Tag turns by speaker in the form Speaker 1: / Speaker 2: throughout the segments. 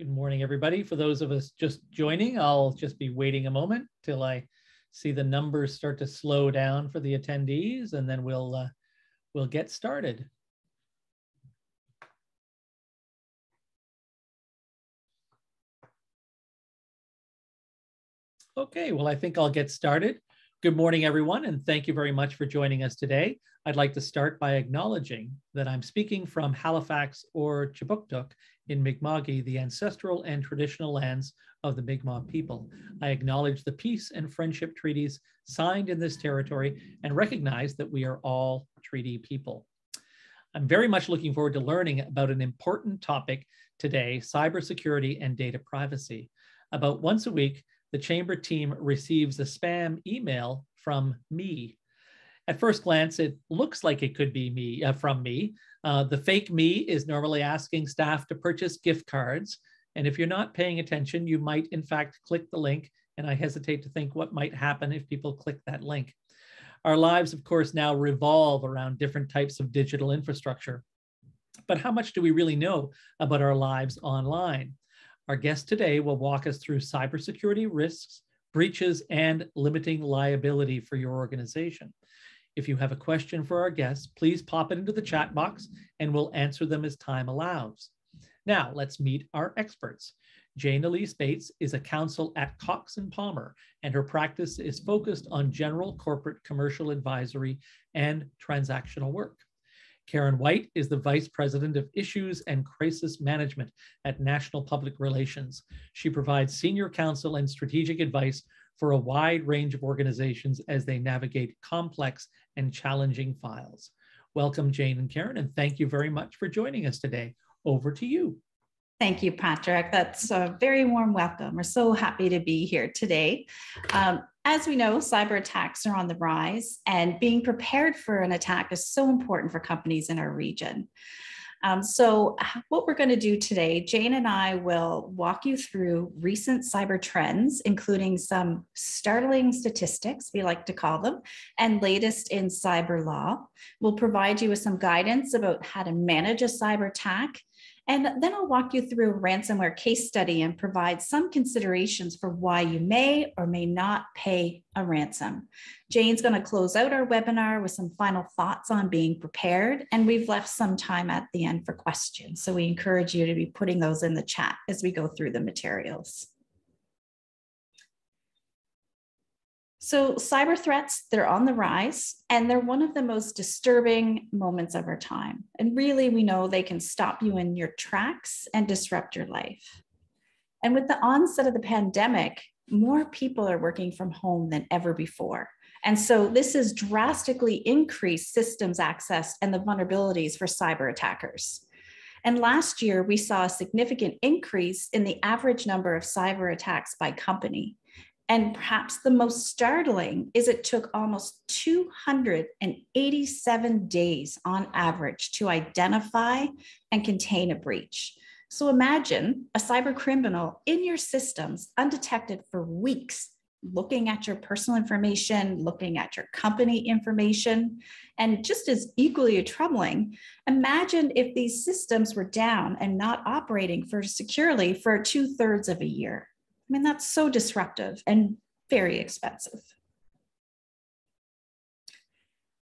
Speaker 1: Good morning, everybody. For those of us just joining, I'll just be waiting a moment till I see the numbers start to slow down for the attendees, and then we'll get started. Okay, well, I think I'll get started. Good morning, everyone, and thank you very much for joining us today. I'd like to start by acknowledging that I'm speaking from Halifax or Chipuktuk in Mi'kma'ki, the ancestral and traditional lands of the Mi'kmaq people. I acknowledge the peace and friendship treaties signed in this territory and recognize that we are all treaty people. I'm very much looking forward to learning about an important topic today, cybersecurity and data privacy. About once a week, the Chamber team receives a spam email from me. At first glance, it looks like it could be me, from me. The fake me is normally asking staff to purchase gift cards. And if you're not paying attention, you might in fact click the link. And I hesitate to think what might happen if people click that link. Our lives, of course, now revolve around different types of digital infrastructure. But how much do we really know about our lives online? Our guest today will walk us through cybersecurity risks, breaches, and limiting liability for your organization. If you have a question for our guests, please pop it into the chat box and we'll answer them as time allows. Now, let's meet our experts. Jane Elise Bates is a counsel at Cox & Palmer, and her practice is focused on general corporate commercial advisory and transactional work. Karen White is the Vice President of Issues and Crisis Management at National Public Relations. She provides senior counsel and strategic advice for a wide range of organizations as they navigate complex and challenging files. Welcome, Jane and Karen, and thank you very much for joining us today. Over to you.
Speaker 2: Thank you, Patrick. That's a very warm welcome. We're so happy to be here today. As we know, cyber attacks are on the rise, and being prepared for an attack is so important for companies in our region. So what we're going to do today, Jane and I will walk you through recent cyber trends, including some startling statistics, we like to call them, and latest in cyber law. We'll provide you with some guidance about how to manage a cyber attack. And then I'll walk you through a ransomware case study and provide some considerations for why you may or may not pay a ransom. Jane's going to close out our webinar with some final thoughts on being prepared, and we've left some time at the end for questions. So we encourage you to be putting those in the chat as we go through the materials. So cyber threats, they're on the rise, and they're one of the most disturbing moments of our time. And really, we know they can stop you in your tracks and disrupt your life. And with the onset of the pandemic, more people are working from home than ever before. And so this has drastically increased systems access and the vulnerabilities for cyber attackers. And last year, we saw a significant increase in the average number of cyber attacks by company. And perhaps the most startling is it took almost 287 days on average to identify and contain a breach. So imagine a cyber criminal in your systems undetected for weeks, looking at your personal information, looking at your company information, and just as equally troubling, imagine if these systems were down and not operating securely for 2/3 of a year. I mean, that's so disruptive and very expensive.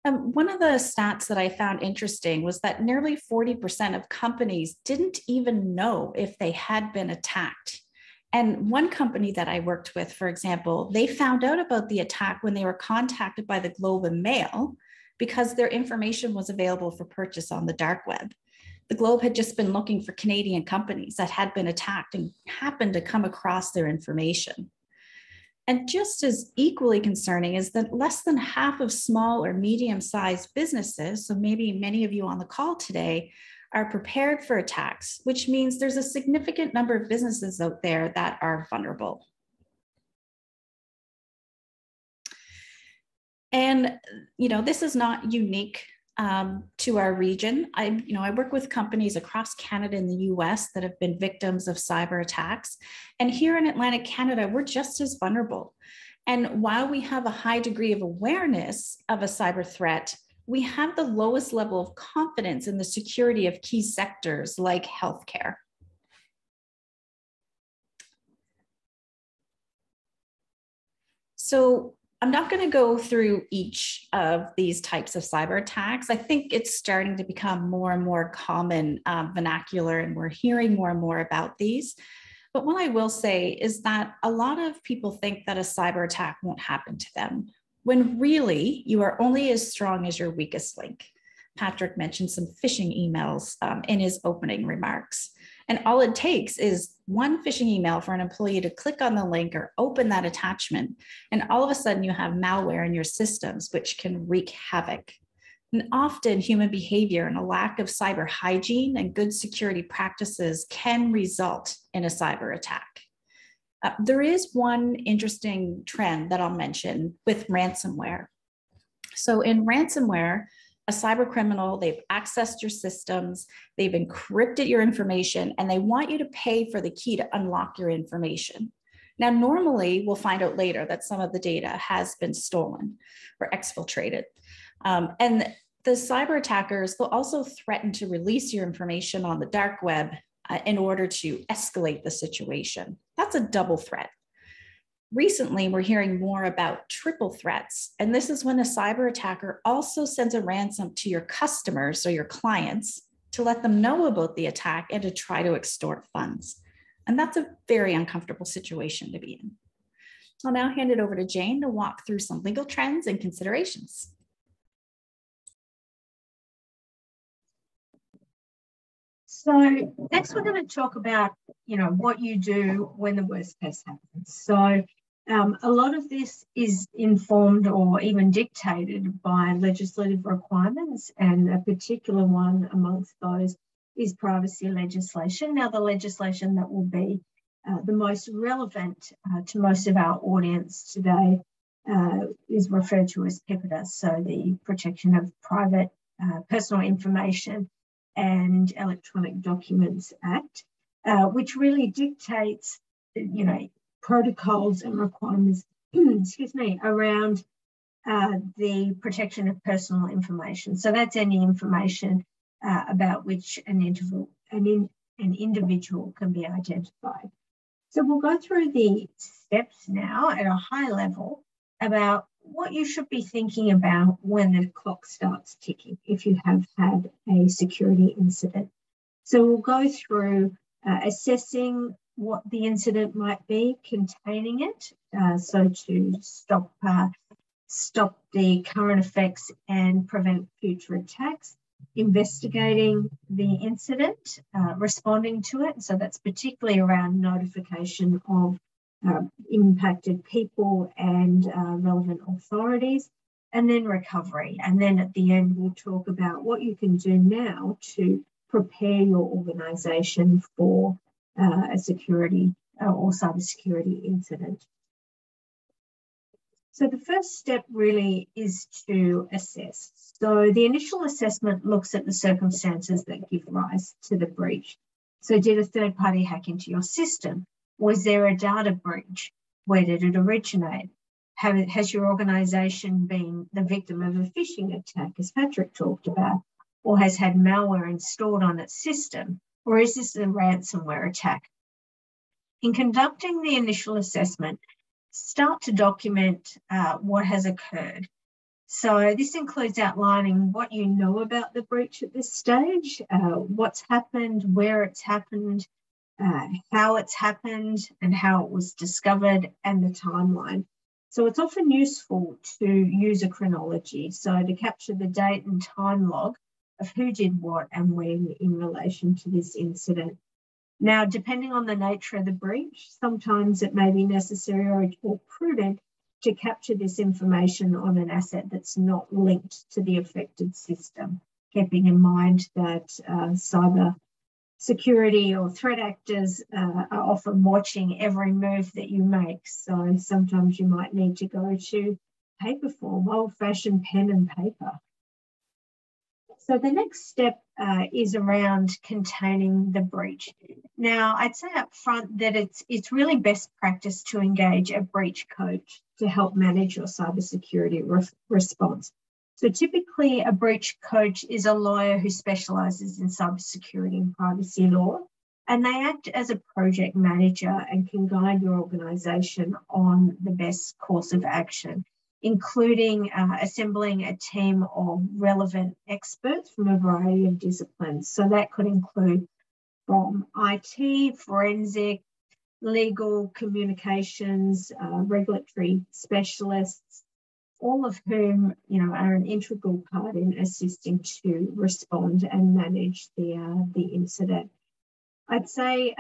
Speaker 2: One of the stats that I found interesting was that nearly 40% of companies didn't even know if they had been attacked. And one company that I worked with, for example, they found out about the attack when they were contacted by the Globe and Mail because their information was available for purchase on the dark web. The Globe had just been looking for Canadian companies that had been attacked and happened to come across their information. And just as equally concerning is that less than half of small or medium-sized businesses, so maybe many of you on the call today, are prepared for attacks, which means there's a significant number of businesses out there that are vulnerable. And, this is not unique to our region. I work with companies across Canada and the US that have been victims of cyber attacks. And here in Atlantic Canada, we're just as vulnerable. And while we have a high degree of awareness of a cyber threat, we have the lowest level of confidence in the security of key sectors like healthcare. So I'm not going to go through each of these types of cyber attacks. I think it's starting to become more and more common vernacular, and we're hearing more and more about these. But what I will say is that a lot of people think that a cyber attack won't happen to them, when really you are only as strong as your weakest link. Patrick mentioned some phishing emails in his opening remarks. And all it takes is one phishing email for an employee to click on the link or open that attachment. And all of a sudden you have malware in your systems, which can wreak havoc. And often human behavior and a lack of cyber hygiene and good security practices can result in a cyber attack. There is one interesting trend that I'll mention with ransomware. So in ransomware, a cyber criminal, they've accessed your systems, they've encrypted your information, and they want you to pay for the key to unlock your information. Now, normally we'll find out later that some of the data has been stolen or exfiltrated. And the cyber attackers will also threaten to release your information on the dark web in order to escalate the situation. That's a double threat. Recently, we're hearing more about triple threats, and this is when a cyber attacker also sends a ransom to your customers or your clients to let them know about the attack and to try to extort funds. And that's a very uncomfortable situation to be in. I'll now hand it over to Jane to walk through some legal trends and considerations.
Speaker 3: So next we're going to talk about, what you do when the worst case happens. So a lot of this is informed or even dictated by legislative requirements, and a particular one amongst those is privacy legislation. Now, the legislation that will be the most relevant to most of our audience today is referred to as Preparedness, so the Protection of Private Personal Information and Electronic Documents Act, which really dictates, protocols and requirements, around the protection of personal information. So that's any information about which an individual can be identified. So we'll go through the steps now at a high level about what you should be thinking about when the clock starts ticking if you have had a security incident. So we'll go through assessing what the incident might be, containing it, so to stop the current effects and prevent future attacks, investigating the incident, responding to it. So that's particularly around notification of impacted people and relevant authorities, and then recovery. And then at the end, we'll talk about what you can do now to prepare your organisation for a security or cybersecurity incident. So the first step really is to assess. So the initial assessment looks at the circumstances that give rise to the breach. So did a third party hack into your system? Was there a data breach? Where did it originate? Has your organisation been the victim of a phishing attack, as Patrick talked about, or has had malware installed on its system? Or is this a ransomware attack? In conducting the initial assessment, start to document what has occurred. So this includes outlining what you know about the breach at this stage, what's happened, where it's happened, how it's happened, and how it was discovered, and the timeline. So it's often useful to use a chronology, so to capture the date and time log of who did what and when in relation to this incident. Now, depending on the nature of the breach, sometimes it may be necessary or prudent to capture this information on an asset that's not linked to the affected system, keeping in mind that cyber security or threat actors are often watching every move that you make. So sometimes you might need to go to paper form, old-fashioned pen and paper. So the next step is around containing the breach. Now, I'd say up front that it's really best practice to engage a breach coach to help manage your cybersecurity response. So typically a breach coach is a lawyer who specialises in cybersecurity and privacy law. And they act as a project manager and can guide your organisation on the best course of action, including assembling a team of relevant experts from a variety of disciplines. So that could include from IT, forensic, legal, communications, regulatory specialists, all of whom, are an integral part in assisting to respond and manage the incident. I'd say,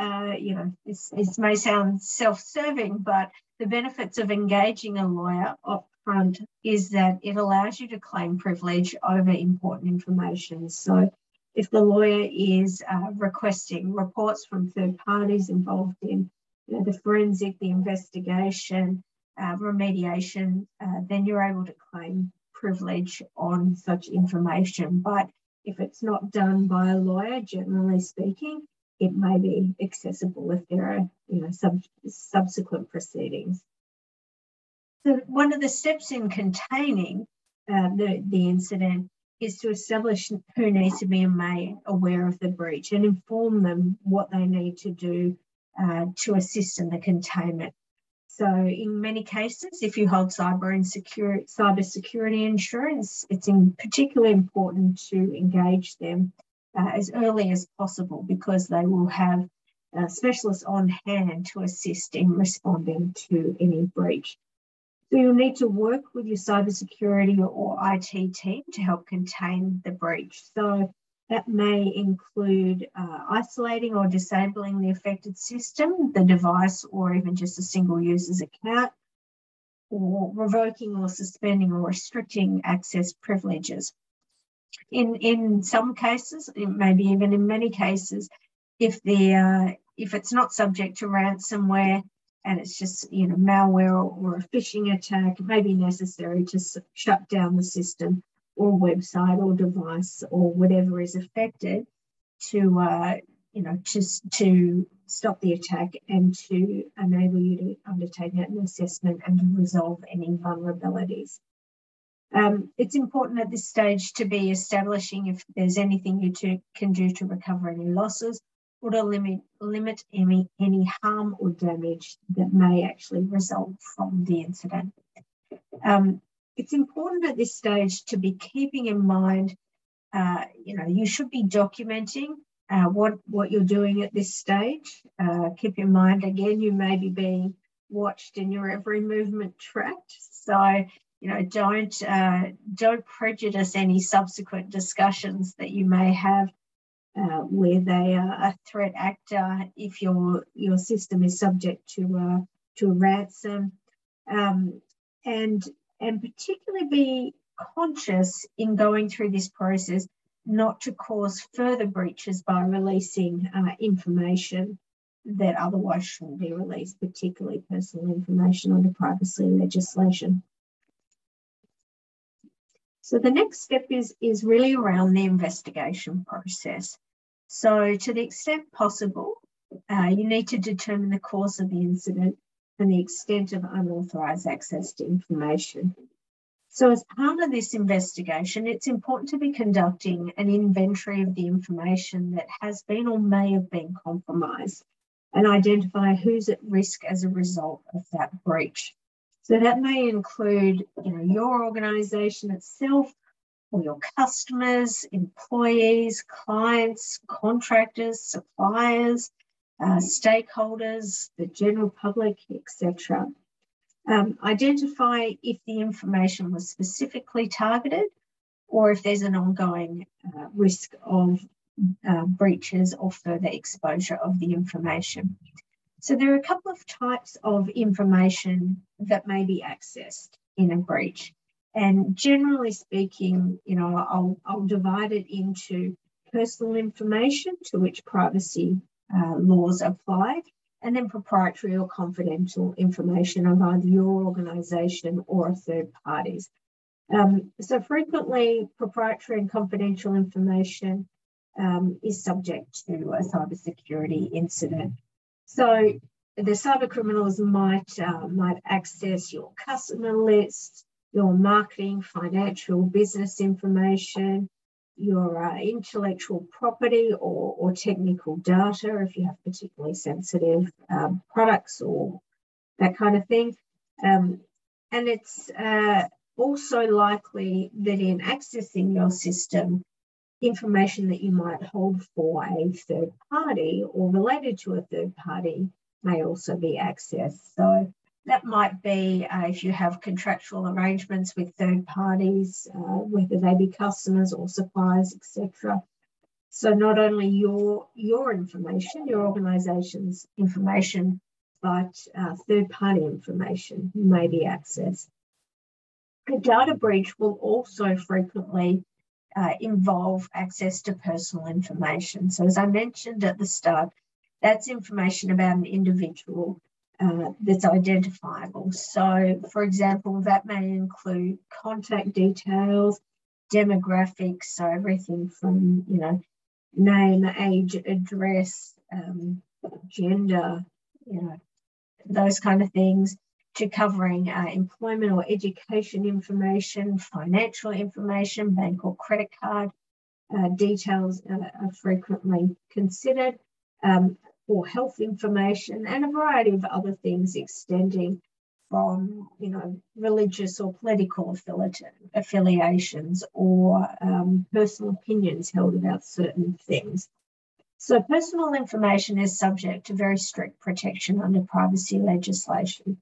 Speaker 3: this may sound self-serving, but the benefits of engaging a lawyer up front is that it allows you to claim privilege over important information. So if the lawyer is requesting reports from third parties involved in the forensic, the investigation, remediation, then you're able to claim privilege on such information. But if it's not done by a lawyer, generally speaking, it may be accessible if there are subsequent proceedings. So one of the steps in containing the incident is to establish who needs to be made aware of the breach and inform them what they need to do to assist in the containment. So in many cases, if you hold cybersecurity insurance, it's particularly important to engage them as early as possible, because they will have specialists on hand to assist in responding to any breach. So you'll need to work with your cybersecurity or IT team to help contain the breach. So that may include isolating or disabling the affected system, the device, or even just a single user's account, or revoking or suspending or restricting access privileges. In some cases, maybe even in many cases, if it's not subject to ransomware and it's just malware or a phishing attack, it may be necessary to shut down the system or website or device or whatever is affected to stop the attack and to enable you to undertake an assessment and to resolve any vulnerabilities. It's important at this stage to be establishing if there's anything you can do to recover any losses or to limit any harm or damage that may actually result from the incident. It's important at this stage to be keeping in mind, you should be documenting what you're doing at this stage. Keep in mind, again, you may be being watched and your every movement tracked. So, don't prejudice any subsequent discussions that you may have with a threat actor if your system is subject to a ransom, and particularly be conscious in going through this process not to cause further breaches by releasing information that otherwise shouldn't be released, particularly personal information under privacy legislation. So the next step is really around the investigation process. So to the extent possible, you need to determine the cause of the incident and the extent of unauthorised access to information. So as part of this investigation, it's important to be conducting an inventory of the information that has been or may have been compromised and identify who's at risk as a result of that breach. So that may include, your organisation itself, or your customers, employees, clients, contractors, suppliers, stakeholders, the general public, etc. Identify if the information was specifically targeted or if there's an ongoing risk of breaches or further exposure of the information. So there are a couple of types of information that may be accessed in a breach. And generally speaking, I'll divide it into personal information to which privacy laws apply, and then proprietary or confidential information of either your organisation or third parties. So frequently, proprietary and confidential information is subject to a cybersecurity incident. So the cyber criminals might access your customer list, your marketing, financial, business information, your intellectual property or technical data, if you have particularly sensitive products or that kind of thing. And it's also likely that in accessing your system, information that you might hold for a third party or related to a third party may also be accessed. So that might be if you have contractual arrangements with third parties, whether they be customers or suppliers, etc. So not only your information, your organisation's information, but third-party information may be accessed. A data breach will also frequently involve access to personal information. So as I mentioned at the start, that's information about an individual that's identifiable. So, for example, that may include contact details, demographics, so everything from, name, age, address, gender, those kind of things, to covering employment or education information, financial information, bank or credit card details are frequently considered, or health information, and a variety of other things extending from, religious or political affiliations or personal opinions held about certain things. So personal information is subject to very strict protection under privacy legislation.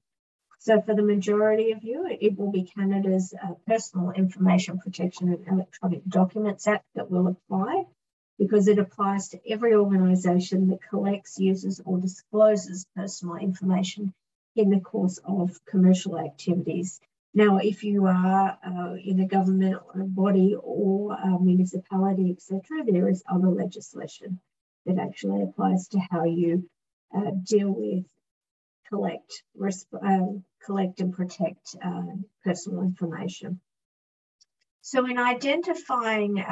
Speaker 3: So for the majority of you, it will be Canada's Personal Information Protection and Electronic Documents Act that will apply, because it applies to every organisation that collects, uses or discloses personal information in the course of commercial activities. Now, if you are in a government body or municipality, etc., there is other legislation that actually applies to how you deal with, collect and protect personal information. So in identifying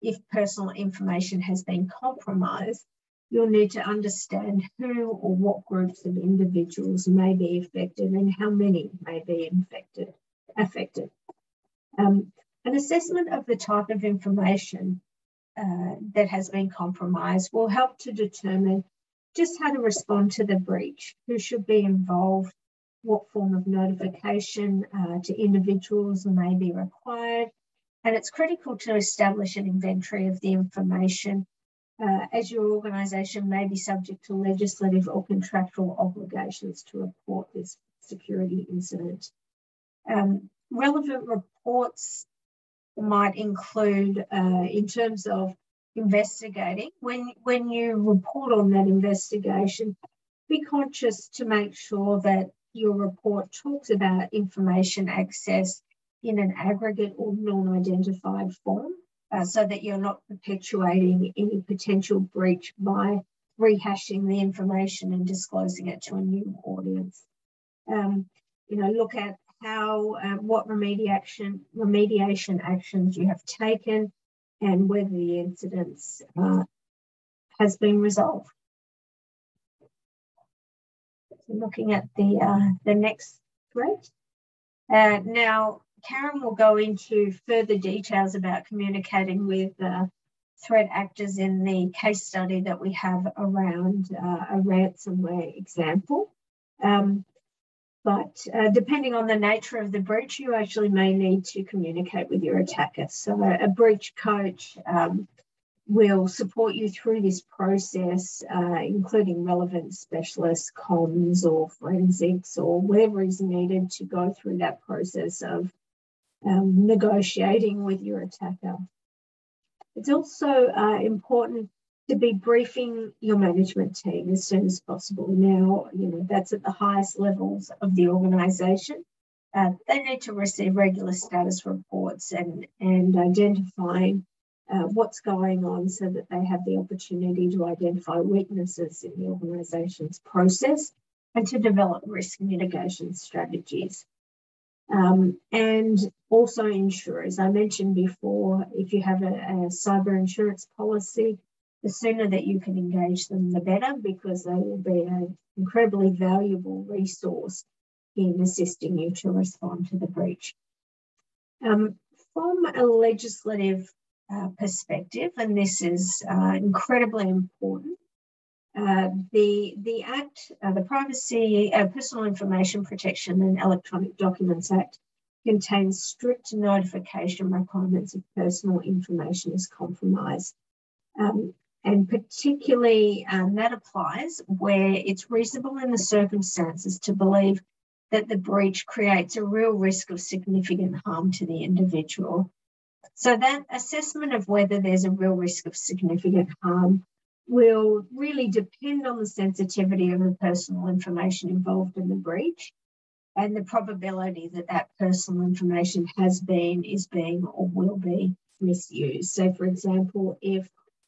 Speaker 3: if personal information has been compromised, you'll need to understand who or what groups of individuals may be affected and how many may be affected. An assessment of the type of information that has been compromised will help to determine just how to respond to the breach, who should be involved, what form of notification to individuals may be required. And it's critical to establish an inventory of the information, as your organisation may be subject to legislative or contractual obligations to report this security incident. Relevant reports might include, in terms of investigating, when you report on that investigation, be conscious to make sure that your report talks about information access in an aggregate or non-identified form, so that you're not perpetuating any potential breach by rehashing the information and disclosing it to a new audience. Look at how, what remediation actions you have taken and whether the incidents has been resolved. So looking at the next thread. Now, Karen will go into further details about communicating with threat actors in the case study that we have around a ransomware example. But depending on the nature of the breach, you actually may need to communicate with your attacker. So a breach coach will support you through this process, including relevant specialists, comms or forensics or whatever is needed to go through that process of negotiating with your attacker. It's also important to be briefing your management team as soon as possible. Now, that's at the highest levels of the organisation. They need to receive regular status reports and identifying what's going on so that they have the opportunity to identify weaknesses in the organisation's process and to develop risk mitigation strategies. And also insurers. I mentioned before, if you have a cyber insurance policy, the sooner that you can engage them, the better, because they will be an incredibly valuable resource in assisting you to respond to the breach. From a legislative perspective, and this is incredibly important. The Act, the Privacy, Personal Information Protection and Electronic Documents Act, contains strict notification requirements if personal information is compromised. And particularly that applies where it's reasonable in the circumstances to believe that the breach creates a real risk of significant harm to the individual. So that assessment of whether there's a real risk of significant harm will really depend on the sensitivity of the personal information involved in the breach and the probability that that personal information has been, is being, or will be misused. So, for example, if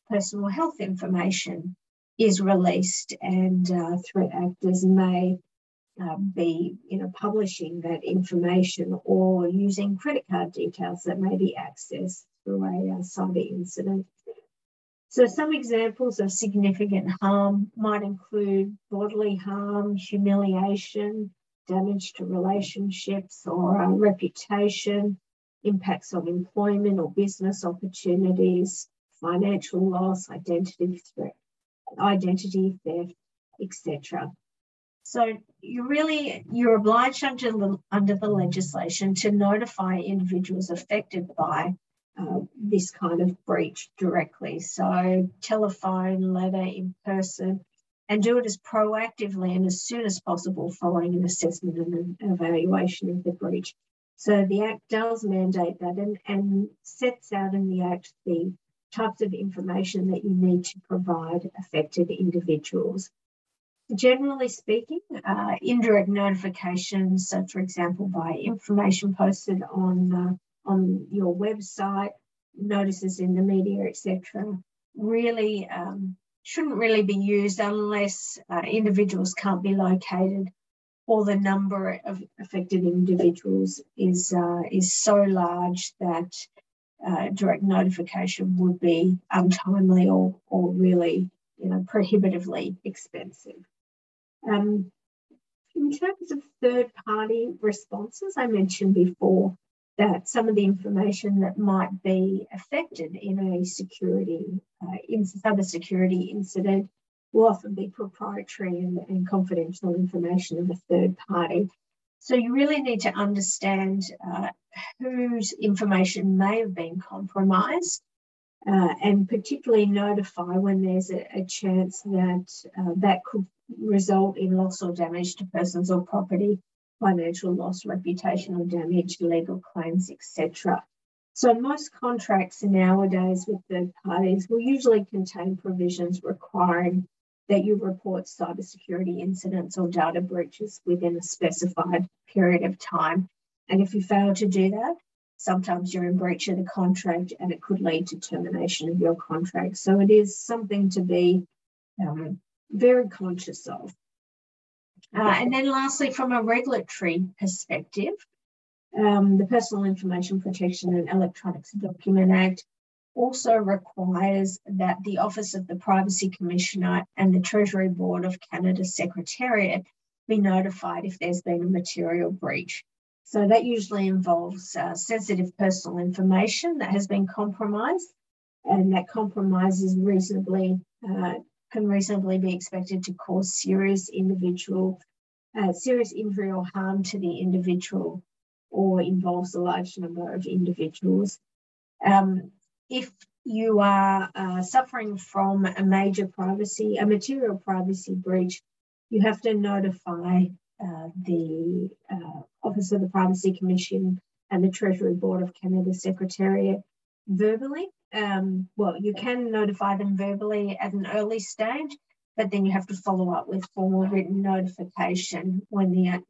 Speaker 3: personal health information is released and threat actors may be publishing that information or using credit card details that may be accessed through a cyber incident. So some examples of significant harm might include bodily harm, humiliation, damage to relationships or reputation, impacts on employment or business opportunities, financial loss, identity theft, etc. So you're obliged under the legislation to notify individuals affected by this kind of breach directly. So telephone, letter, in person, and do it as proactively and as soon as possible following an assessment and an evaluation of the breach. So the Act does mandate that and sets out in the Act the types of information that you need to provide affected individuals. Generally speaking, indirect notifications, so for example, by information posted on your website, notices in the media, etc., really shouldn't really be used unless individuals can't be located or the number of affected individuals is so large that direct notification would be untimely or really prohibitively expensive. In terms of third-party responses, I mentioned before that some of the information that might be affected in a cybersecurity incident will often be proprietary and confidential information of a third party. So you really need to understand whose information may have been compromised and particularly notify when there's a chance that that could result in loss or damage to persons or property, financial loss, reputational damage, legal claims, etc. So most contracts nowadays with third parties will usually contain provisions requiring that you report cybersecurity incidents or data breaches within a specified period of time. And if you fail to do that, sometimes you're in breach of the contract and it could lead to termination of your contract. So it is something to be very conscious of. And then lastly, from a regulatory perspective, the Personal Information Protection and Electronics Document Act also requires that the Office of the Privacy Commissioner and the Treasury Board of Canada Secretariat be notified if there's been a material breach. So that usually involves sensitive personal information that has been compromised, and that compromise is can reasonably be expected to cause serious injury or harm to the individual, or involves a large number of individuals. If you are suffering from a material privacy breach, you have to notify the Office of the Privacy Commission and the Treasury Board of Canada Secretariat verbally. You can notify them verbally at an early stage, but then you have to follow up with formal written notification when the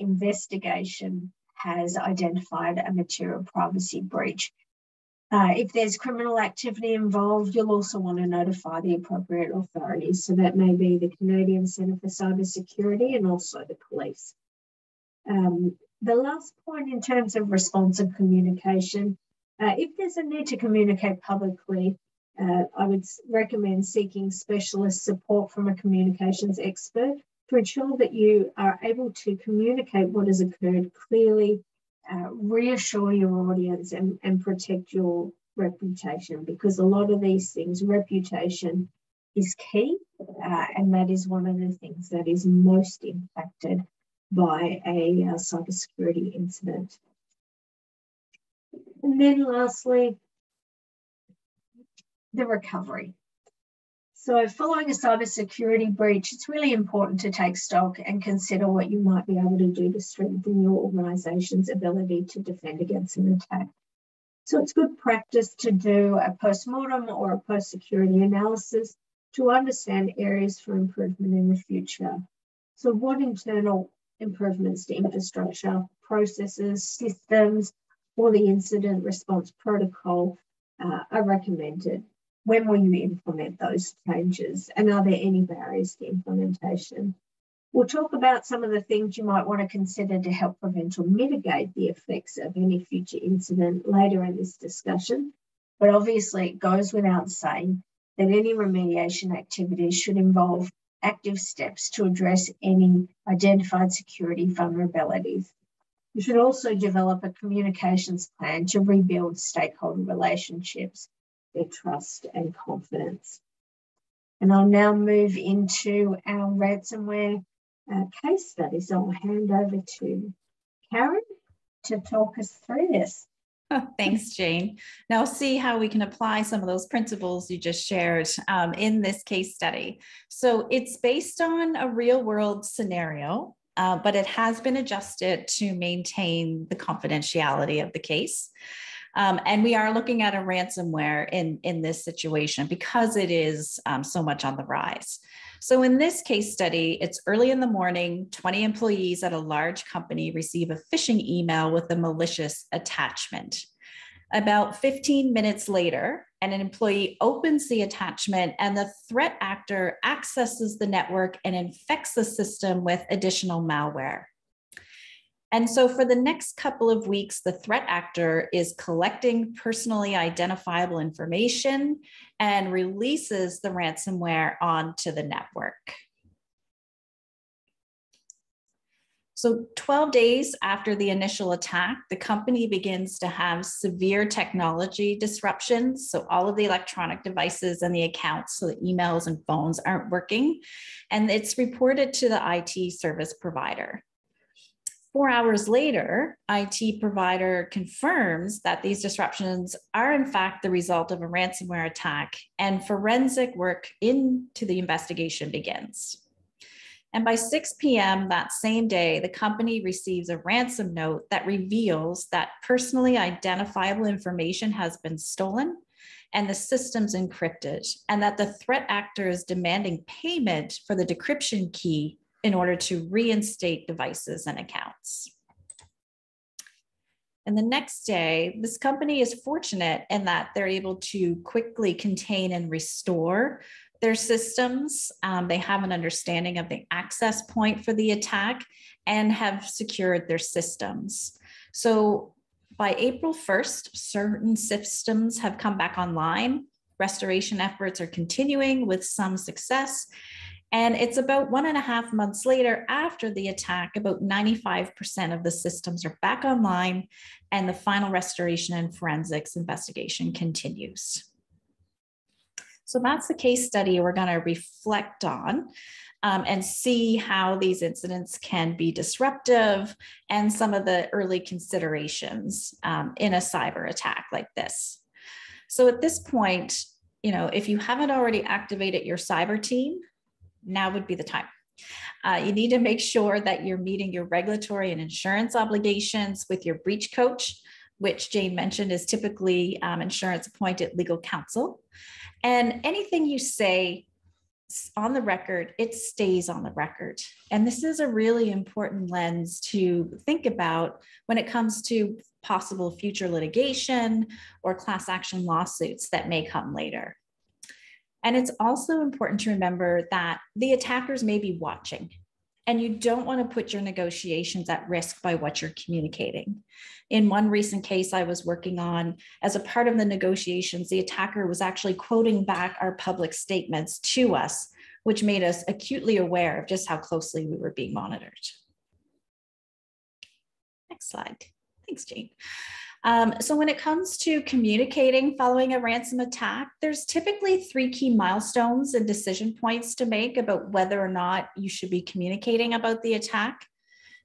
Speaker 3: investigation has identified a material privacy breach. If there's criminal activity involved, you'll also want to notify the appropriate authorities. So that may be the Canadian Centre for Cybersecurity and also the police. The last point in terms of responsive communication, if there's a need to communicate publicly, I would recommend seeking specialist support from a communications expert to ensure that you are able to communicate what has occurred clearly reassure your audience and protect your reputation, because a lot of these things, reputation is key, and that is one of the things that is most impacted by a cybersecurity incident. And then lastly, the recovery. So following a cybersecurity breach, it's really important to take stock and consider what you might be able to do to strengthen your organisation's ability to defend against an attack. So it's good practice to do a post-mortem or a post-security analysis to understand areas for improvement in the future. So what internal improvements to infrastructure, processes, systems, or the incident response protocol are recommended? When will you implement those changes? And are there any barriers to implementation? We'll talk about some of the things you might want to consider to help prevent or mitigate the effects of any future incident later in this discussion. But obviously, it goes without saying that any remediation activities should involve active steps to address any identified security vulnerabilities. You should also develop a communications plan to rebuild stakeholder relationships, their trust and confidence. And I'll now move into our ransomware case study. So I'll hand over to Karen to talk us through this.
Speaker 2: Oh, thanks, Jane. Now see how we can apply some of those principles you just shared in this case study. So it's based on a real world scenario, but it has been adjusted to maintain the confidentiality of the case. And we are looking at a ransomware in this situation because it is so much on the rise. So in this case study, it's early in the morning, 20 employees at a large company receive a phishing email with a malicious attachment. About 15 minutes later, an employee opens the attachment and the threat actor accesses the network and infects the system with additional malware. And so for the next couple of weeks, the threat actor is collecting personally identifiable information and releases the ransomware onto the network. So 12 days after the initial attack, the company begins to have severe technology disruptions. So all of the electronic devices and the accounts, so the emails and phones aren't working. And it's reported to the IT service provider. 4 hours later, IT provider confirms that these disruptions are in fact the result of a ransomware attack, and forensic work into the investigation begins. And by 6 p.m. that same day, the company receives a ransom note that reveals that personally identifiable information has been stolen and the system's encrypted, and that the threat actor is demanding payment for the decryption key in order to reinstate devices and accounts. And the next day, this company is fortunate in that they're able to quickly contain and restore their systems. They have an understanding of the access point for the attack and have secured their systems. So by April 1st, certain systems have come back online. Restoration efforts are continuing with some success. And it's about 1.5 months later after the attack, about 95% of the systems are back online, and the final restoration and forensics investigation continues. So that's the case study we're going to reflect on and see how these incidents can be disruptive and some of the early considerations in a cyber attack like this. So at this point, if you haven't already activated your cyber team, now would be the time. You need to make sure that you're meeting your regulatory and insurance obligations with your breach coach, which Jane mentioned is typically insurance appointed legal counsel. And anything you say on the record, it stays on the record. And this is a really important lens to think about when it comes to possible future litigation or class action lawsuits that may come later. And it's also important to remember that the attackers may be watching, and you don't want to put your negotiations at risk by what you're communicating. In one recent case I was working on, as a part of the negotiations, the attacker was actually quoting back our public statements to us, which made us acutely aware of just how closely we were being monitored. Next slide. Thanks, Jane. So when it comes to communicating following a ransom attack, there's typically 3 key milestones and decision points to make about whether or not you should be communicating about the attack.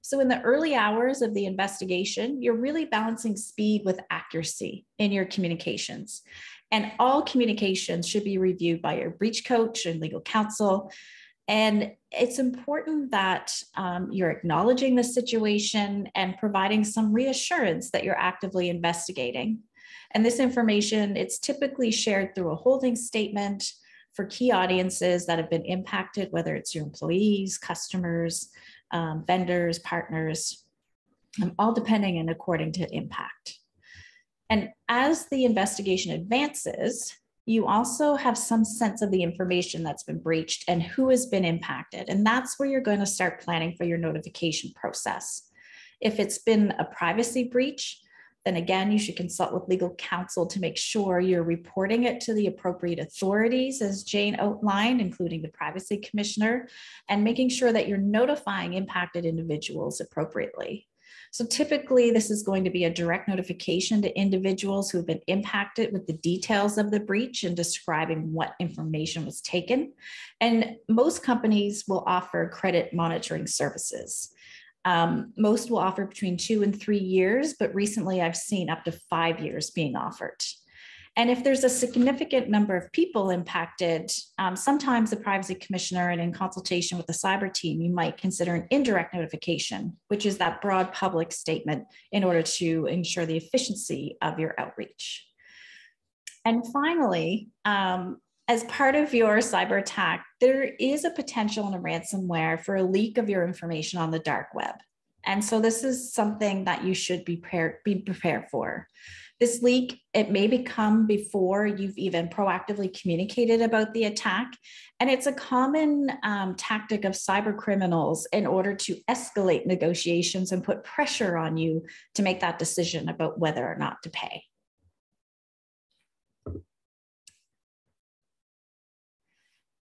Speaker 2: So in the early hours of the investigation, you're really balancing speed with accuracy in your communications. And all communications should be reviewed by your breach coach and legal counsel. And it's important that you're acknowledging the situation and providing some reassurance that you're actively investigating. And this information, it's typically shared through a holding statement for key audiences that have been impacted, whether it's your employees, customers, vendors, partners, all depending and according to impact. And as the investigation advances, you also have some sense of the information that's been breached and who has been impacted. And that's where you're going to start planning for your notification process. If it's been a privacy breach, then again, you should consult with legal counsel to make sure you're reporting it to the appropriate authorities, as Jane outlined, including the privacy commissioner, and making sure that you're notifying impacted individuals appropriately. So typically, this is going to be a direct notification to individuals who have been impacted with the details of the breach and describing what information was taken. And most companies will offer credit monitoring services. Most will offer between 2 and 3 years, but recently I've seen up to 5 years being offered. And if there's a significant number of people impacted, sometimes the privacy commissioner and in consultation with the cyber team, you might consider an indirect notification, which is that broad public statement in order to ensure the efficiency of your outreach. And finally, as part of your cyber attack, there is a potential in a ransomware for a leak of your information on the dark web. And so this is something that you should be prepared for. This leak, it may become before you've even proactively communicated about the attack. And it's a common tactic of cyber criminals in order to escalate negotiations and put pressure on you to make that decision about whether or not to pay.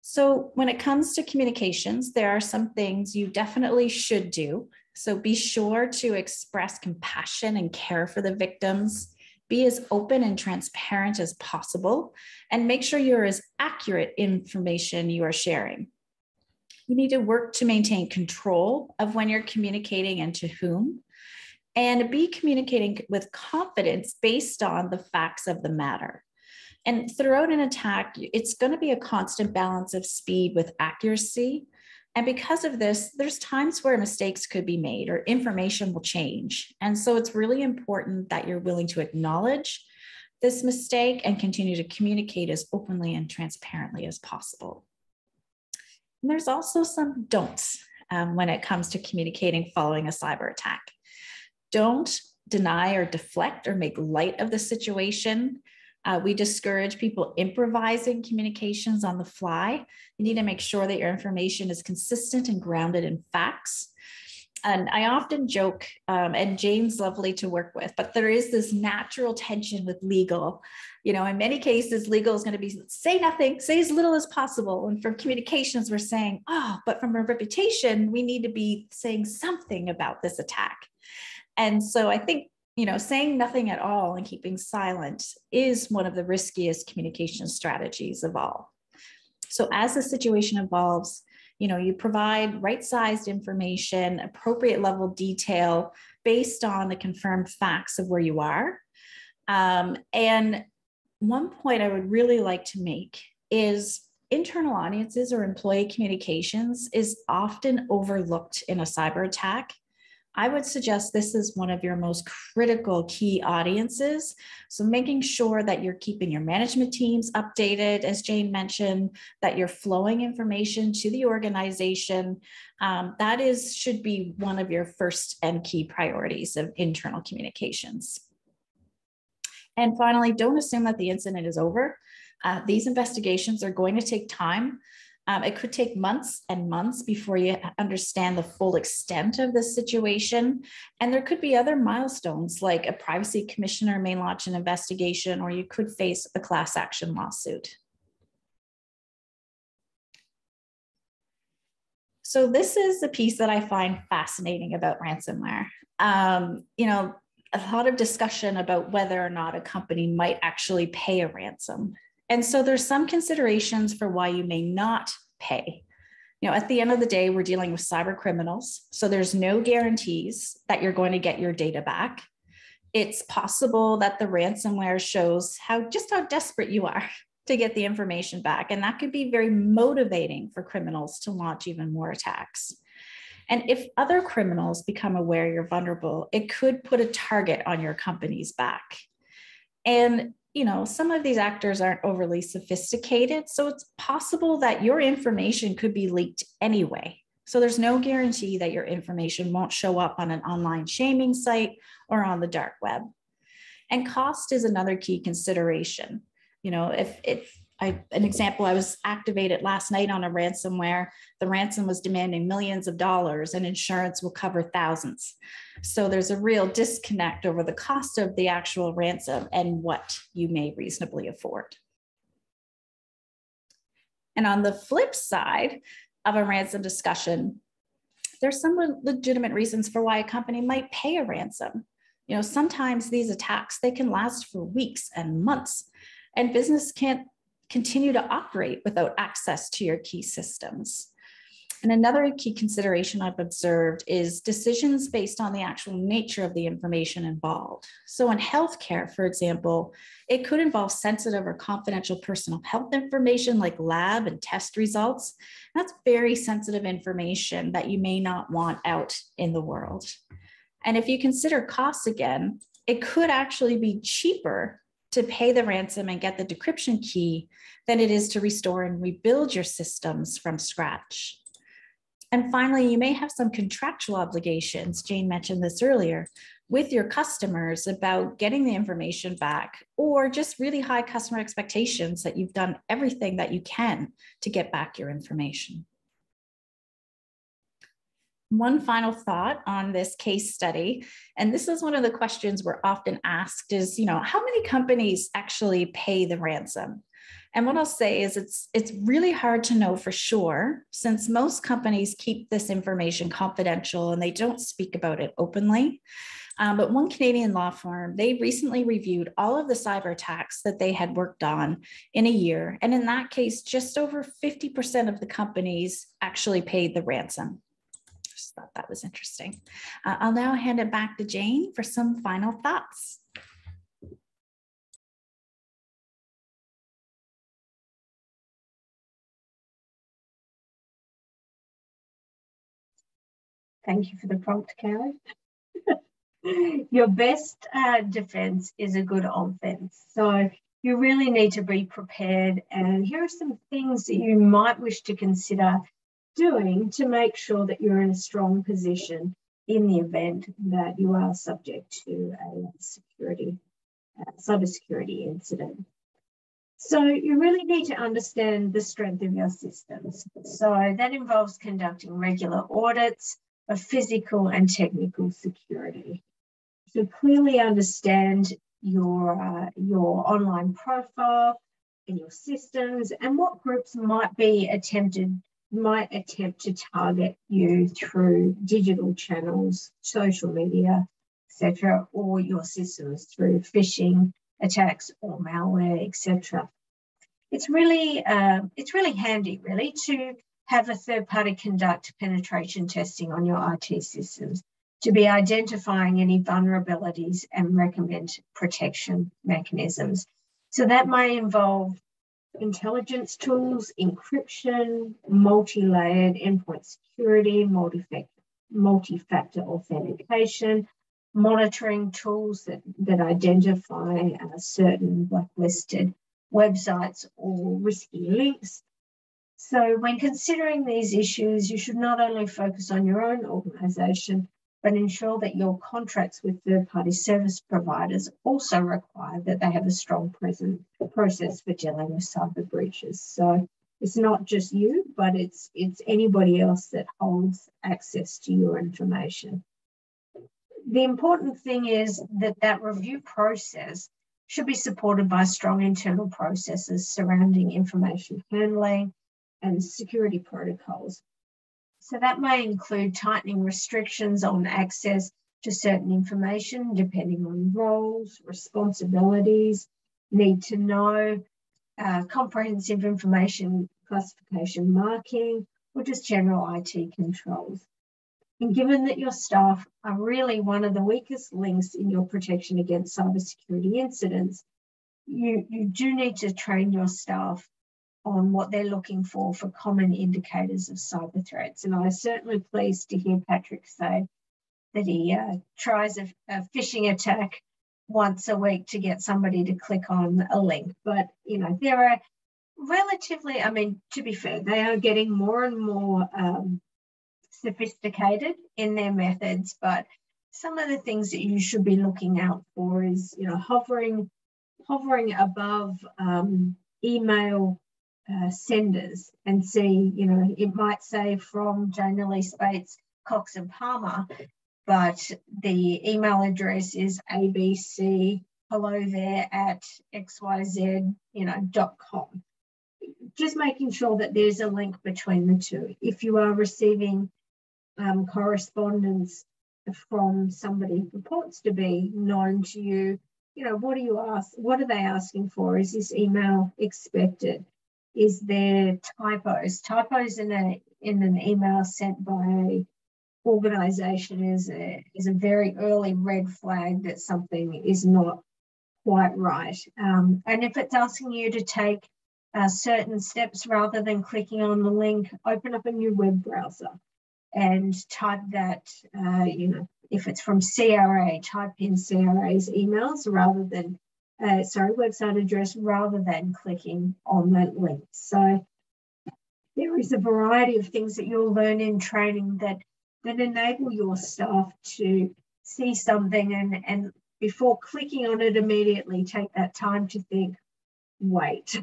Speaker 2: So when it comes to communications, there are some things you definitely should do. So be sure to express compassion and care for the victims. Be as open and transparent as possible, and make sure you're as accurate information you are sharing. You need to work to maintain control of when you're communicating and to whom, and be communicating with confidence based on the facts of the matter. And throughout an attack, it's going to be a constant balance of speed with accuracy. And because of this, there's times where mistakes could be made or information will change. And so it's really important that you're willing to acknowledge this mistake and continue to communicate as openly and transparently as possible. And there's also some don'ts when it comes to communicating following a cyber attack. Don't deny or deflect or make light of the situation. We discourage people improvising communications on the fly. You need to make sure that your information is consistent and grounded in facts. And I often joke, and Jane's lovely to work with, but there is this natural tension with legal. You know, in many cases, legal is going to be say nothing, say as little as possible. And for communications, we're saying, oh, but from a reputation, we need to be saying something about this attack. And so I think, you know, saying nothing at all and keeping silent is one of the riskiest communication strategies of all. So as the situation evolves, you know, you provide right-sized information, appropriate level detail based on the confirmed facts of where you are. And one point I would really like to make is internal audiences or employee communications is often overlooked in a cyber attack. I would suggest this is one of your most critical key audiences. So making sure that you're keeping your management teams updated, as Jane mentioned, that you're flowing information to the organization. That should be one of your first and key priorities of internal communications. And finally, don't assume that the incident is over. These investigations are going to take time. It could take months and months before you understand the full extent of the situation. And there could be other milestones like a privacy commissioner may launch an investigation, or you could face a class action lawsuit. So this is the piece that I find fascinating about ransomware. You know, a lot of discussion about whether or not a company might actually pay a ransom. And so there's some considerations for why you may not pay. You know, at the end of the day, we're dealing with cyber criminals. So there's no guarantees that you're going to get your data back. It's possible that the ransomware shows just how desperate you are to get the information back. And that could be very motivating for criminals to launch even more attacks. And if other criminals become aware you're vulnerable, it could put a target on your company's back. And, you know, some of these actors aren't overly sophisticated, so it's possible that your information could be leaked anyway. So there's no guarantee that your information won't show up on an online shaming site or on the dark web. And cost is another key consideration. You know, an example, I was activated last night on a ransomware. The ransom was demanding millions of dollars and insurance will cover thousands. So there's a real disconnect over the cost of the actual ransom and what you may reasonably afford. And on the flip side of a ransom discussion, there's some legitimate reasons for why a company might pay a ransom. You know, sometimes these attacks, they can last for weeks and months, and business can't continue to operate without access to your key systems. And another key consideration I've observed is decisions based on the actual nature of the information involved. So in healthcare, for example, it could involve sensitive or confidential personal health information like lab and test results. That's very sensitive information that you may not want out in the world. And if you consider costs again, it could actually be cheaper to pay the ransom and get the decryption key than it is to restore and rebuild your systems from scratch. And finally, you may have some contractual obligations, Jane mentioned this earlier, with your customers about getting the information back, or just really high customer expectations that you've done everything that you can to get back your information. One final thought on this case study, and this is one of the questions we're often asked is, you know, how many companies actually pay the ransom? And what I'll say is it's really hard to know for sure, since most companies keep this information confidential and they don't speak about it openly. But one Canadian law firm, they recently reviewed all of the cyber attacks that they had worked on in a year. And in that case, just over 50% of the companies actually paid the ransom. Just thought that was interesting. I'll now hand it back to Jane for some final thoughts.
Speaker 3: Thank you for the prompt, Karen. Your best defense is a good offense. So you really need to be prepared. And here are some things that you might wish to consider doing to make sure that you're in a strong position in the event that you are subject to a cybersecurity incident. So you really need to understand the strength of your systems. So that involves conducting regular audits of physical and technical security. So clearly understand your online profile and your systems and what groups might attempt to target you through digital channels, social media, etc., or your systems through phishing attacks or malware, etc. It's really handy, really, to have a third party conduct penetration testing on your IT systems to be identifying any vulnerabilities and recommend protection mechanisms. So that may involve intelligence tools, encryption, multi-layered endpoint security, multi-factor authentication, monitoring tools that identify certain blacklisted websites or risky links. So when considering these issues, you should not only focus on your own organisation, but ensure that your contracts with third-party service providers also require that they have a strong process for dealing with cyber breaches. So it's not just you, but it's anybody else that holds access to your information. The important thing is that review process should be supported by strong internal processes surrounding information handling and security protocols. So that may include tightening restrictions on access to certain information depending on roles, responsibilities, need to know, comprehensive information classification marking, or just general IT controls. And given that your staff are really one of the weakest links in your protection against cybersecurity incidents, you do need to train your staff on what they're looking for common indicators of cyber threats. And I was certainly pleased to hear Patrick say that he tries a phishing attack once a week to get somebody to click on a link. But, you know, there are relatively, I mean, to be fair, they are getting more and more sophisticated in their methods. But some of the things that you should be looking out for is, you know, hovering above email senders and see, you know, it might say from Jana Lee Spates, Cox and Palmer, but the email address is abc hello there at xyz, you know, .com. Just making sure that there's a link between the two. If you are receiving correspondence from somebody who purports to be known to you, you know, what are they asking for? Is this email expected? Is there typos? Typos in an email sent by a organization is a very early red flag that something is not quite right. And if it's asking you to take certain steps rather than clicking on the link, open up a new web browser and type that, you know, if it's from CRA, type in CRA's emails rather than, website address rather than clicking on that link. So there is a variety of things that you'll learn in training that enable your staff to see something and before clicking on it immediately take that time to think, wait,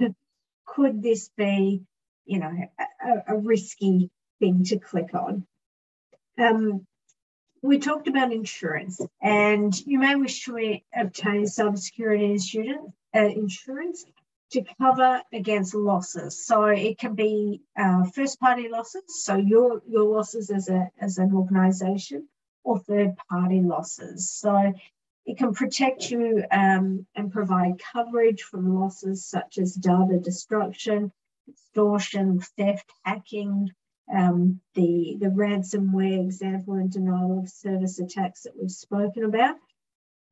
Speaker 3: could this be, you know, a risky thing to click on? We talked about insurance, and you may wish to obtain cybersecurity insurance to cover against losses. So it can be first-party losses, so your losses as an organisation, or third-party losses. So it can protect you and provide coverage from losses such as data destruction, extortion, theft, hacking, the ransomware example and denial of service attacks that we've spoken about.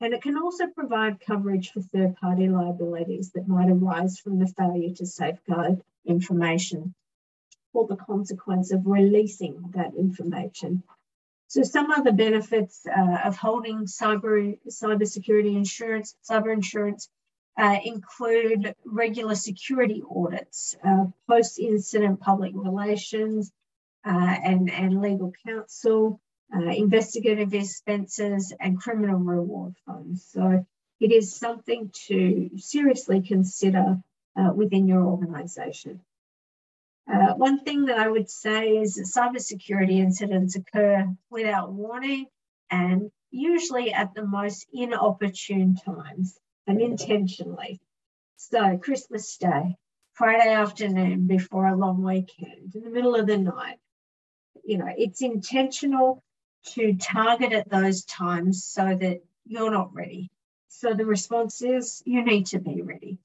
Speaker 3: And it can also provide coverage for third-party liabilities that might arise from the failure to safeguard information or the consequence of releasing that information. So some other benefits of holding cybersecurity insurance, cyber insurance, include regular security audits, post-incident public relations, and legal counsel, investigative expenses, and criminal reward funds. So it is something to seriously consider within your organisation. One thing that I would say is that cybersecurity incidents occur without warning and usually at the most inopportune times and intentionally. So Christmas Day, Friday afternoon before a long weekend, in the middle of the night, you know, it's intentional to target at those times so that you're not ready. So the response is you need to be ready.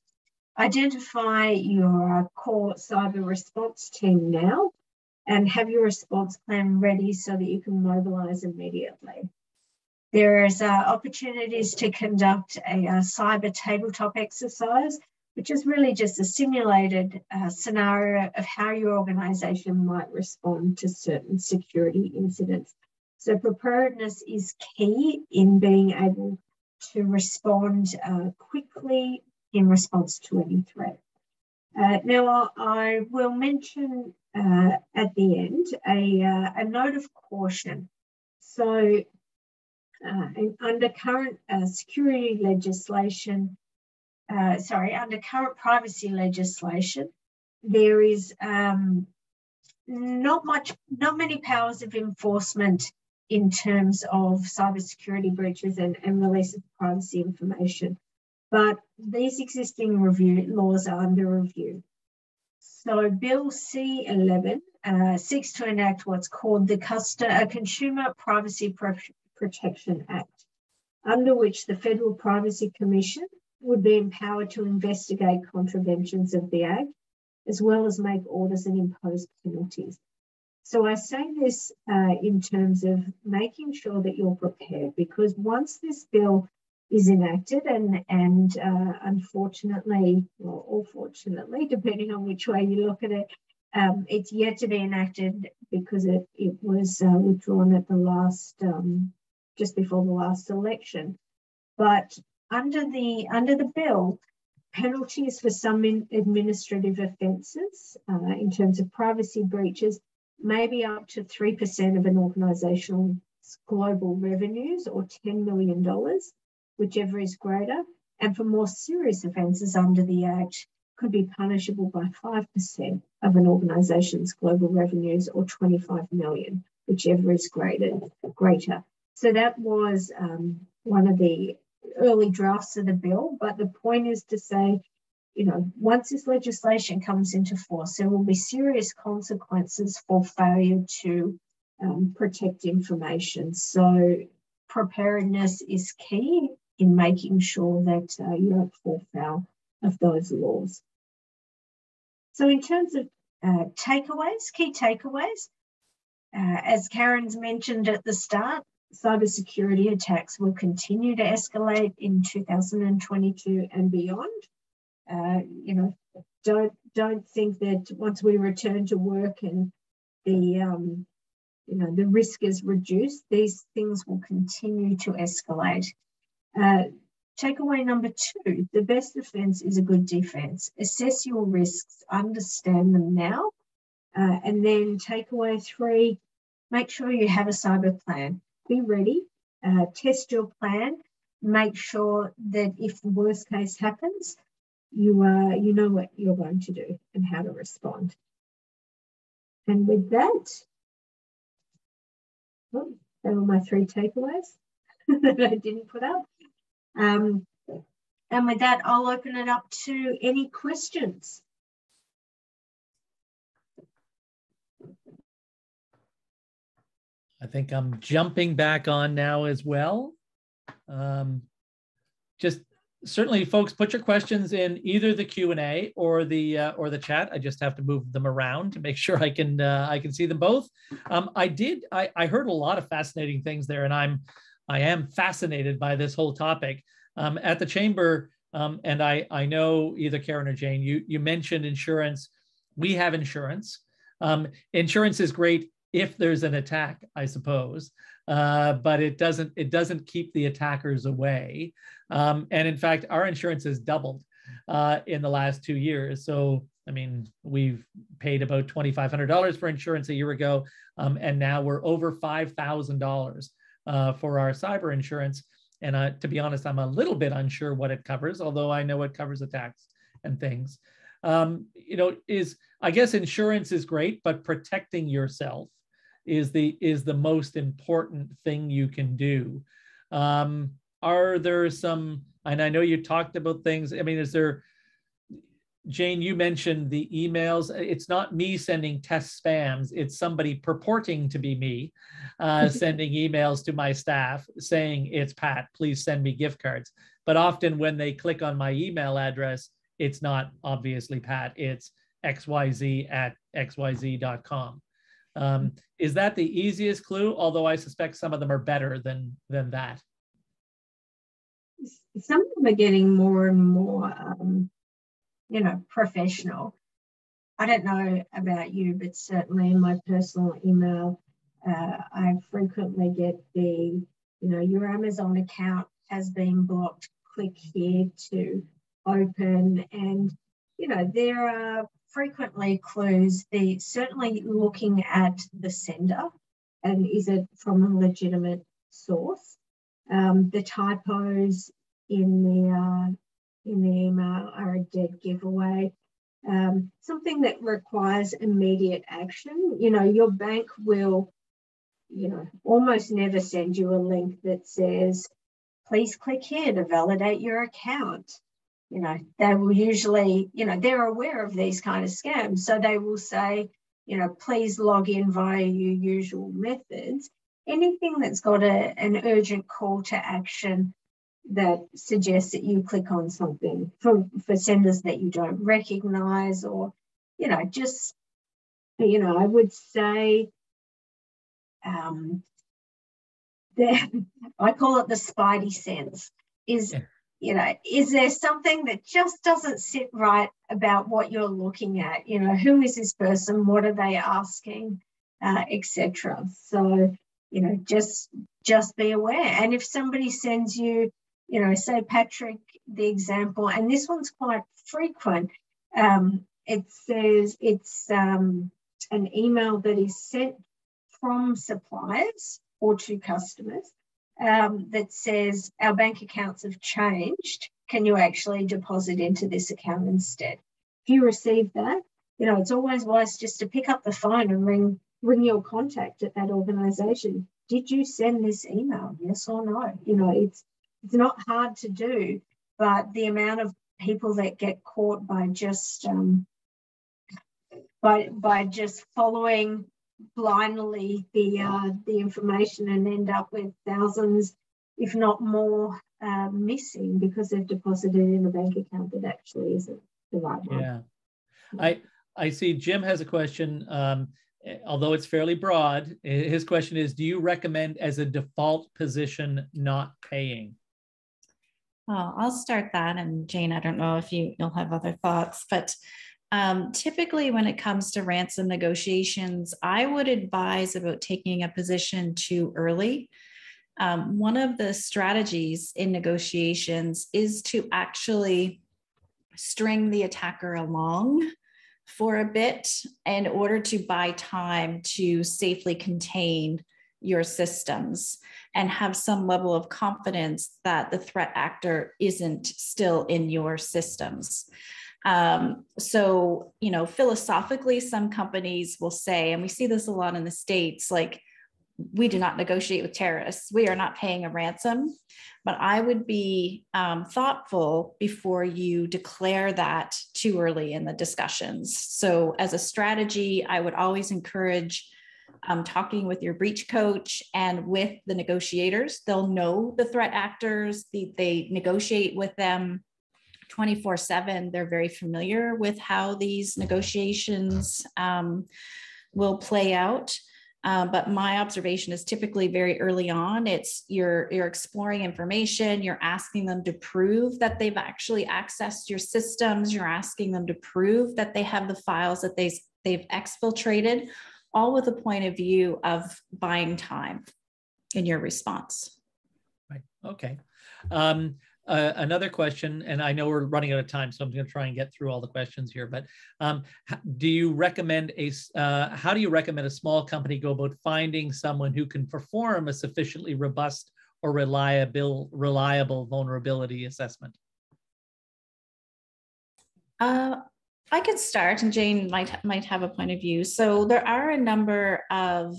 Speaker 3: Identify your core cyber response team now and have your response plan ready so that you can mobilize immediately. There's opportunities to conduct a cyber tabletop exercise, which is really just a simulated scenario of how your organization might respond to certain security incidents. So preparedness is key in being able to respond quickly in response to any threat. Now, I will mention at the end a note of caution. So under current security legislation, under current privacy legislation, there is not many powers of enforcement in terms of cybersecurity breaches and release of privacy information. But these existing laws are under review. So Bill C-11 seeks to enact what's called the Consumer Privacy Protection Act, under which the Federal Privacy Commission would be empowered to investigate contraventions of the Act, as well as make orders and impose penalties. So I say this in terms of making sure that you're prepared, because once this bill is enacted and unfortunately, or fortunately, depending on which way you look at it, it's yet to be enacted because it was withdrawn at the last, just before the last election. But under the bill, penalties for some administrative offences in terms of privacy breaches may be up to 3% of an organisation's global revenues, or $10 million, whichever is greater. And for more serious offences under the Act, could be punishable by 5% of an organisation's global revenues, or $25 million, whichever is greater. So that was one of the early drafts of the bill. But the point is to say, once this legislation comes into force, there will be serious consequences for failure to protect information. So preparedness is key in making sure that you don't fall foul of those laws. So in terms of key takeaways, as Karen's mentioned at the start, cybersecurity attacks will continue to escalate in 2022 and beyond. Don't think that once we return to work and the risk is reduced, these things will continue to escalate. Takeaway number 2, the best defense is a good defense. Assess your risks, understand them now. And then takeaway 3, make sure you have a cyber plan. Be ready, test your plan, make sure that if the worst case happens, you know what you're going to do and how to respond. And with that, they were my 3 takeaways that I didn't put up. And with that, I'll open it up to any questions.
Speaker 1: I think I'm jumping back on now as well. Just certainly, folks, put your questions in either the Q&A or the chat. I just have to move them around to make sure I can see them both. I heard a lot of fascinating things there, and I am fascinated by this whole topic. At the Chamber, and I know either Karen or Jane, you mentioned insurance. We have insurance. Insurance is great if there's an attack, I suppose, but it doesn't keep the attackers away. And in fact, our insurance has doubled in the last 2 years. So, I mean, we've paid about $2,500 for insurance a year ago, and now we're over $5,000 for our cyber insurance. And to be honest, I'm a little bit unsure what it covers, although I know it covers attacks and things. I guess insurance is great, but protecting yourself is the most important thing you can do. Are there some, and I know you talked about things, I mean, is there, Jane, you mentioned the emails. It's not me sending test spams. It's somebody purporting to be me sending emails to my staff saying, it's Pat, please send me gift cards. But often when they click on my email address, it's not obviously Pat, it's xyz@xyz.com. Is that the easiest clue? Although I suspect some of them are better than that.
Speaker 3: Some of them are getting more and more professional. I don't know about you, but certainly in my personal email, I frequently get your Amazon account has been blocked, click here to open. And, there are frequently clues. They're certainly looking at the sender and is it from a legitimate source. The typos in the email are a dead giveaway. Something that requires immediate action. Your bank will, almost never send you a link that says, please click here to validate your account. They will usually, they're aware of these kind of scams. So they will say, please log in via your usual methods. anything that's got an urgent call to action that suggests that you click on something for senders that you don't recognize, or, just, I would say that I call it the spidey sense is, is there something that just doesn't sit right about what you're looking at? Who is this person? What are they asking, etc. So, just be aware. And if somebody sends you, say Patrick, the example, and this one's quite frequent, it says it's an email that is sent from suppliers or to customers that says our bank accounts have changed. Can you actually deposit into this account instead? If you receive that, it's always wise just to pick up the phone and ring your contact at that organisation. Did you send this email? Yes or no? It's not hard to do, but the amount of people that get caught by just by just following blindly the information and end up with thousands, if not more, missing because they've deposited in a bank account that actually isn't the right one.
Speaker 1: Yeah, I see Jim has a question. Although it's fairly broad, his question is, do you recommend as a default position not paying?
Speaker 2: Well, I'll start that. And Jane, I don't know if you'll have other thoughts, but typically when it comes to ransom negotiations, I would advise about taking a position too early. One of the strategies in negotiations is to actually string the attacker along for a bit in order to buy time to safely contain your systems and have some level of confidence that the threat actor isn't still in your systems. So, philosophically, some companies will say, and we see this a lot in the States, like, we do not negotiate with terrorists. We are not paying a ransom. But I would be thoughtful before you declare that too early in the discussions. So as a strategy, I would always encourage talking with your breach coach and with the negotiators. They'll know the threat actors. They negotiate with them 24/7. They're very familiar with how these negotiations will play out. But my observation is typically very early on. It's you're exploring information. You're asking them to prove that they've actually accessed your systems. You're asking them to prove that they have the files that they've exfiltrated, all with a point of view of buying time in your response.
Speaker 1: Right. Okay. Another question, and I know we're running out of time, so I'm going to try and get through all the questions here, but do you recommend how do you recommend a small company go about finding someone who can perform a sufficiently robust or reliable vulnerability assessment?
Speaker 2: I could start, and Jane might have a point of view. So there are a number of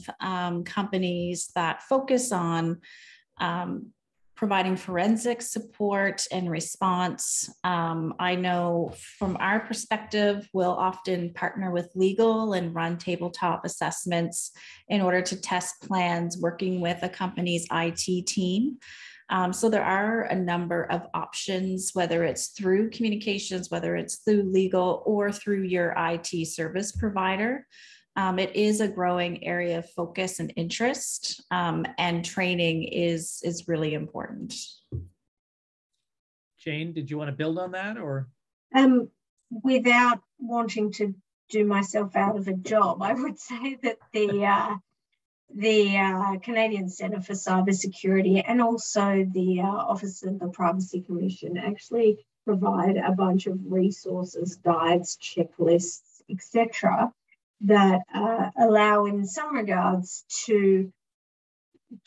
Speaker 2: companies that focus on providing forensic support and response. I know from our perspective, we'll often partner with legal and run tabletop assessments in order to test plans working with a company's IT team. So there are a number of options, whether it's through communications, whether it's through legal or through your IT service provider. It is a growing area of focus and interest, and training is really important.
Speaker 1: Jane, did you want to build on that, or?
Speaker 3: Without wanting to do myself out of a job, I would say that the Canadian Centre for Cybersecurity and also the Office of the Privacy Commission actually provide a bunch of resources, guides, checklists, etc., that allow in some regards to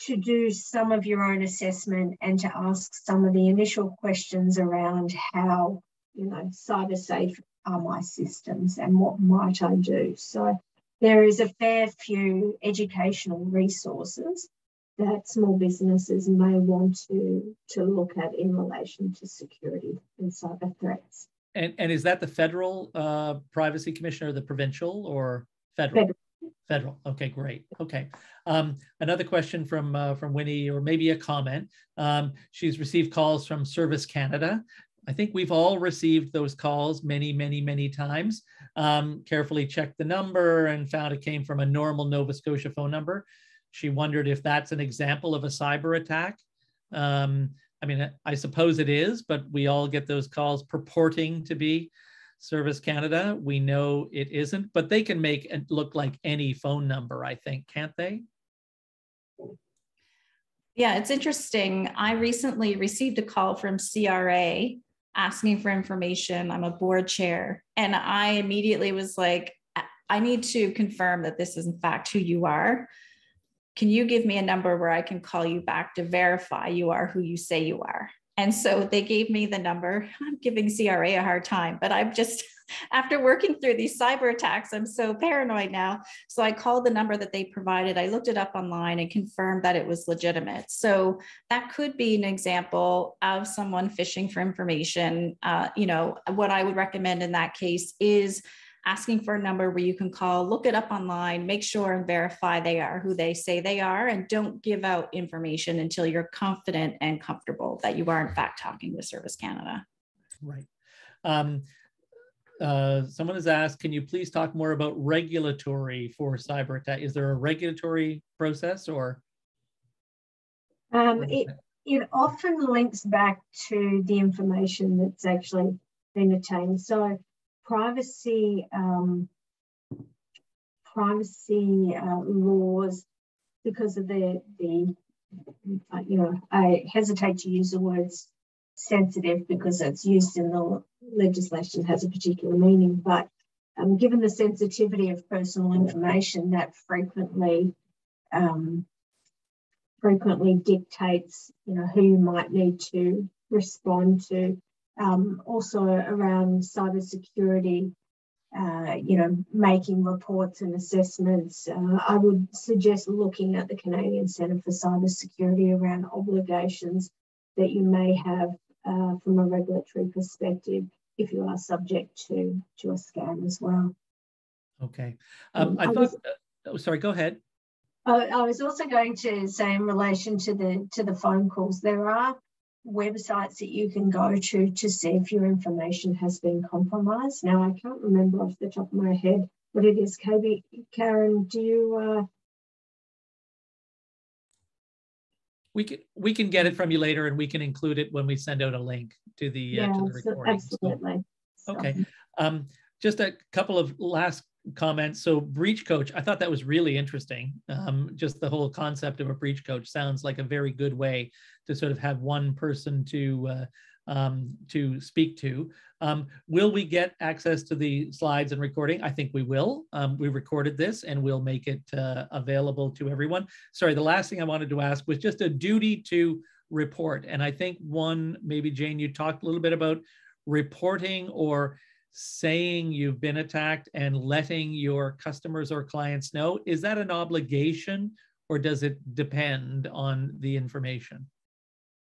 Speaker 3: do some of your own assessment and to ask some of the initial questions around how, cyber safe are my systems and what might I do. So there is a fair few educational resources that small businesses may want to look at in relation to security and cyber threats.
Speaker 1: And is that the federal privacy commission or the provincial or federal? Federal. Okay, great. Okay. Another question from Winnie, or maybe a comment. She's received calls from Service Canada. I think we've all received those calls many, many, many times. Carefully checked the number and found it came from a normal Nova Scotia phone number. She wondered if that's an example of a cyber attack. I mean, I suppose it is, but we all get those calls purporting to be Service Canada. We know it isn't, but they can make it look like any phone number, I think, can't they?
Speaker 2: Yeah, it's interesting. I recently received a call from CRA asking for information. I'm a board chair, and I immediately was like, I need to confirm that this is in fact who you are. Can you give me a number where I can call you back to verify you are who you say you are? And so they gave me the number. I'm giving CRA a hard time, but I'm just, after working through these cyber attacks, I'm so paranoid now. So I called the number that they provided. I looked it up online and confirmed that it was legitimate. So that could be an example of someone phishing for information. What I would recommend in that case is asking for a number where you can call, look it up online, make sure and verify they are who they say they are, and don't give out information until you're confident and comfortable that you are in fact talking with Service Canada.
Speaker 1: Right. Someone has asked, can you please talk more about regulatory for cyber attack? Is there a regulatory process, or?
Speaker 3: It often links back to the information that's actually been attained. So privacy laws, because of I hesitate to use the words sensitive because it's used in the legislation, has a particular meaning, but given the sensitivity of personal information, that frequently dictates who you might need to respond to. Also around cybersecurity, making reports and assessments. I would suggest looking at the Canadian Centre for Cybersecurity around obligations that you may have from a regulatory perspective if you are subject to a scam as well.
Speaker 1: Okay. I thought, sorry, go ahead.
Speaker 3: I was also going to say in relation to the phone calls, there are websites that you can go to see if your information has been compromised. Now, I can't remember off the top of my head what it is. Karen, do you?
Speaker 1: We can get it from you later, and we can include it when we send out a link to the recording.
Speaker 3: Absolutely.
Speaker 1: Okay. Just a couple of last comments. So breach coach, I thought that was really interesting. Just the whole concept of a breach coach sounds like a very good way to sort of have one person to speak to. Will we get access to the slides and recording? I think we will. We recorded this and we'll make it available to everyone. Sorry, the last thing I wanted to ask was just a duty to report. And I think maybe Jane, you talked a little bit about reporting or saying you've been attacked and letting your customers or clients know. Is that an obligation, or does it depend on the information?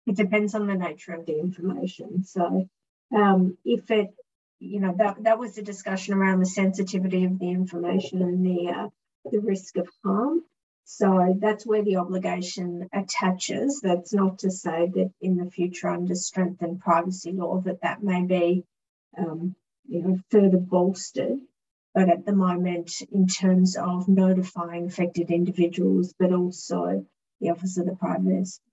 Speaker 3: It depends on the nature of the information. So if it, that was the discussion around the sensitivity of the information and the risk of harm. So that's where the obligation attaches. That's not to say that in the future under strengthened privacy law that may be further bolstered. But at the moment, in terms of notifying affected individuals, but also the Office of the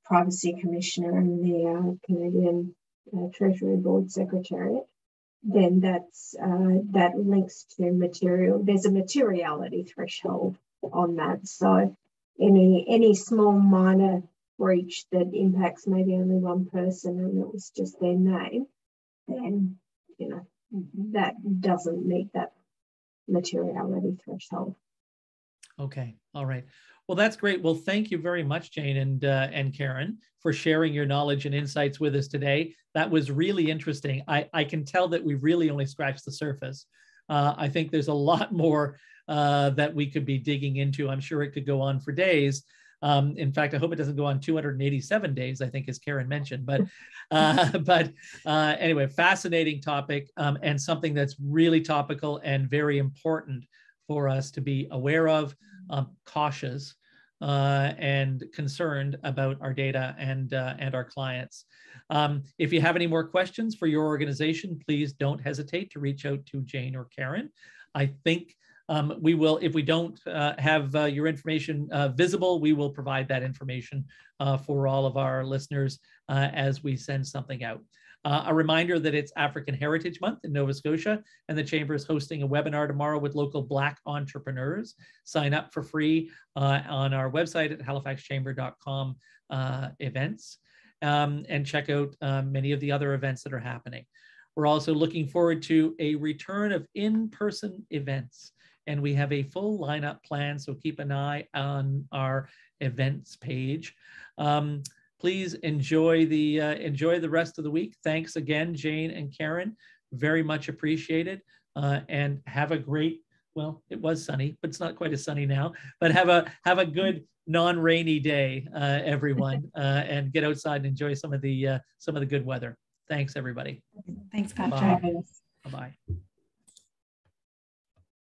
Speaker 3: Privacy Commissioner and the Canadian Treasury Board Secretariat, then that links to material. There's a materiality threshold on that. So any small minor breach that impacts maybe only one person and it was just their name, then that doesn't meet that materiality threshold.
Speaker 1: Okay, all right. Well, that's great. Well, thank you very much, Jane and Karen, for sharing your knowledge and insights with us today. That was really interesting. I can tell that we really only scratched the surface. I think there's a lot more that we could be digging into. I'm sure it could go on for days. In fact, I hope it doesn't go on 287 days, I think, as Karen mentioned. But anyway, fascinating topic and something that's really topical and very important for us to be aware of, cautious, and concerned about our data and our clients. If you have any more questions for your organization, please don't hesitate to reach out to Jane or Karen. I think we will, if we don't have your information visible, we will provide that information for all of our listeners as we send something out. A reminder that it's African Heritage Month in Nova Scotia, and the Chamber is hosting a webinar tomorrow with local Black entrepreneurs. Sign up for free on our website at halifaxchamber.com events, and check out many of the other events that are happening. We're also looking forward to a return of in-person events, and we have a full lineup plan, so keep an eye on our events page. Please enjoy the rest of the week. Thanks again, Jane and Karen. Very much appreciated. And have a great, well, it was sunny, but it's not quite as sunny now. But have a good non-rainy day, everyone, and get outside and enjoy some of the good weather. Thanks, everybody.
Speaker 2: Thanks, Patrick.
Speaker 1: Bye-bye.